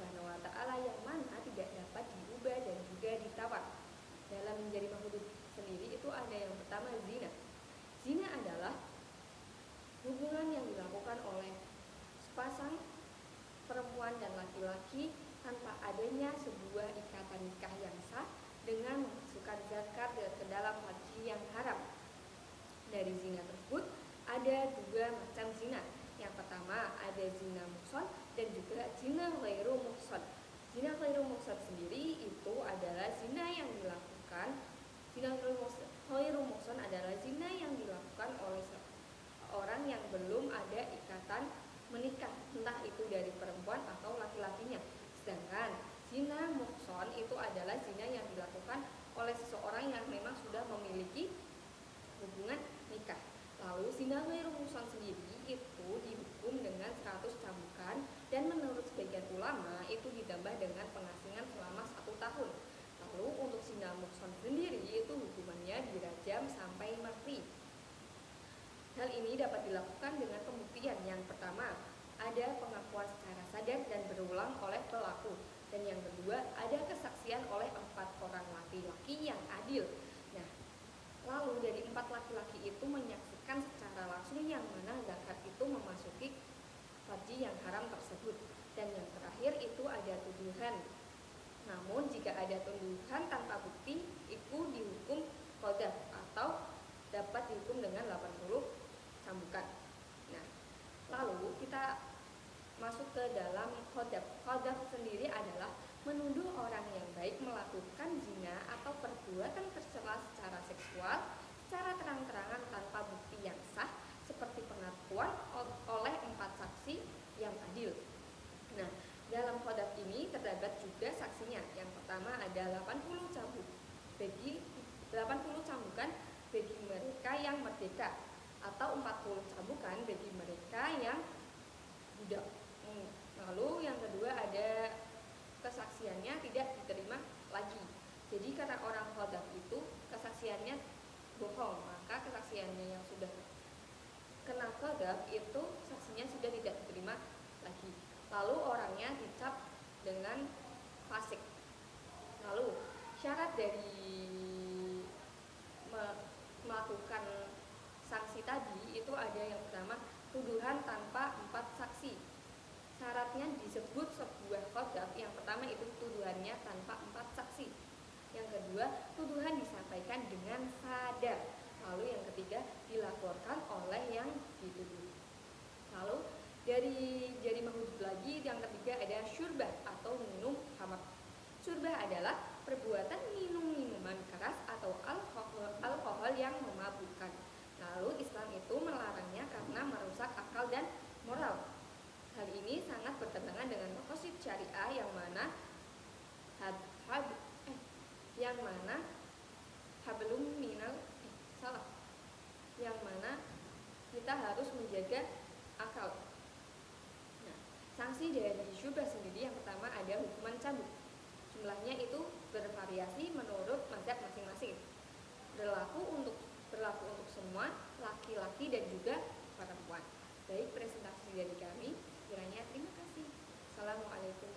Subhanahu wa taala yang mana tidak dapat diubah dan juga ditawar. Dalam menjadi makhluk sendiri itu ada yang pertama zina. Zina adalah hubungan yang dilakukan oleh sepasang perempuan dan laki-laki tanpa adanya sebuah ikatan nikah yang sah dengan memasukkan zakat ke dalam haji yang haram. Dari zina tersebut ada dua macam zina. Yang pertama ada zina muhsan dan juga zina ghairu muhsan. Zina ghairu muhsan sendiri itu adalah zina yang dilakukan. Zina ghairu muhsan adalah zina yang dilakukan oleh orang yang belum ada ikatan menikah, entah itu dari perempuan atau laki-lakinya. Sedangkan zina muhsan itu adalah zina yang dilakukan oleh seseorang yang memang sudah memiliki hubungan nikah. Lalu zina ghairu muhsan sendiri itu dihukum dengan 100 cambukan dan menurut sebagian ulama itu ditambah dengan pengasingan selama 1 tahun. Lalu untuk zina muhsan sendiri itu hukumannya dirajam sampai mati. Hal ini dapat dilakukan dengan pembuktian. Yang pertama, ada pengakuan secara sadar dan berulang oleh pelaku. Dan yang kedua, ada kesaksian oleh 4 orang laki-laki yang adil. Nah, lalu dari 4 laki-laki itu menyaksikan secara langsung yang mana zakat itu memasuki haji yang haram tersebut. Dan yang terakhir itu ada tuduhan. Namun jika ada tuduhan tanpa bukti, itu dihukum qadzaf atau dapat dihukum dengan 80 cambukan. Nah, lalu kita masuk ke dalam qadzaf. Qadzaf sendiri adalah menuduh orang yang baik melakukan zina atau perbuatan tercela secara seksual secara terang-terangan tanpa bukti yang sah seperti pengakuan oleh 4 saksi yang adil. Nah, dalam qadzaf ini terdapat juga saksinya. Yang pertama ada 80 cambukan bagi mereka yang merdeka atau 40 cambukan bagi mereka yang budak. Lalu yang kedua ada kesaksiannya tidak diterima lagi. Jadi karena orang qadzaf itu kesaksiannya bohong, maka kesaksiannya yang sudah kena qadzaf itu saksinya sudah tidak diterima lagi. Lalu orangnya dicap dengan fasik. Lalu syarat dari melakukan sanksi tadi itu ada yang pertama tuduhan tanpa 4 saksi. Syaratnya disebut sebuah qadzaf. Yang pertama itu tuduhannya tanpa 4 saksi. Yang kedua, tuduhan disampaikan dengan sadar. Lalu yang ketiga, dilaporkan oleh yang dituduh. Lalu dari mahudud lagi yang ketiga ada syurbah atau minum khamar. Syurbah adalah perbuatan minum minuman keras atau alkohol yang memabukkan. Lalu Islam itu melarangnya karena merusak akal dan moral. Hal ini sangat bertentangan dengan maqasid syariah yang mana yang mana kita harus menjaga akal. Nah, sanksi dari syubhah sendiri yang pertama ada hukuman cambuk. Jumlahnya itu bervariasi menurut mazhab masing-masing. Berlaku untuk semua laki-laki dan juga perempuan. Baik, presentasi dari kami. Kiranya terima kasih. Assalamualaikum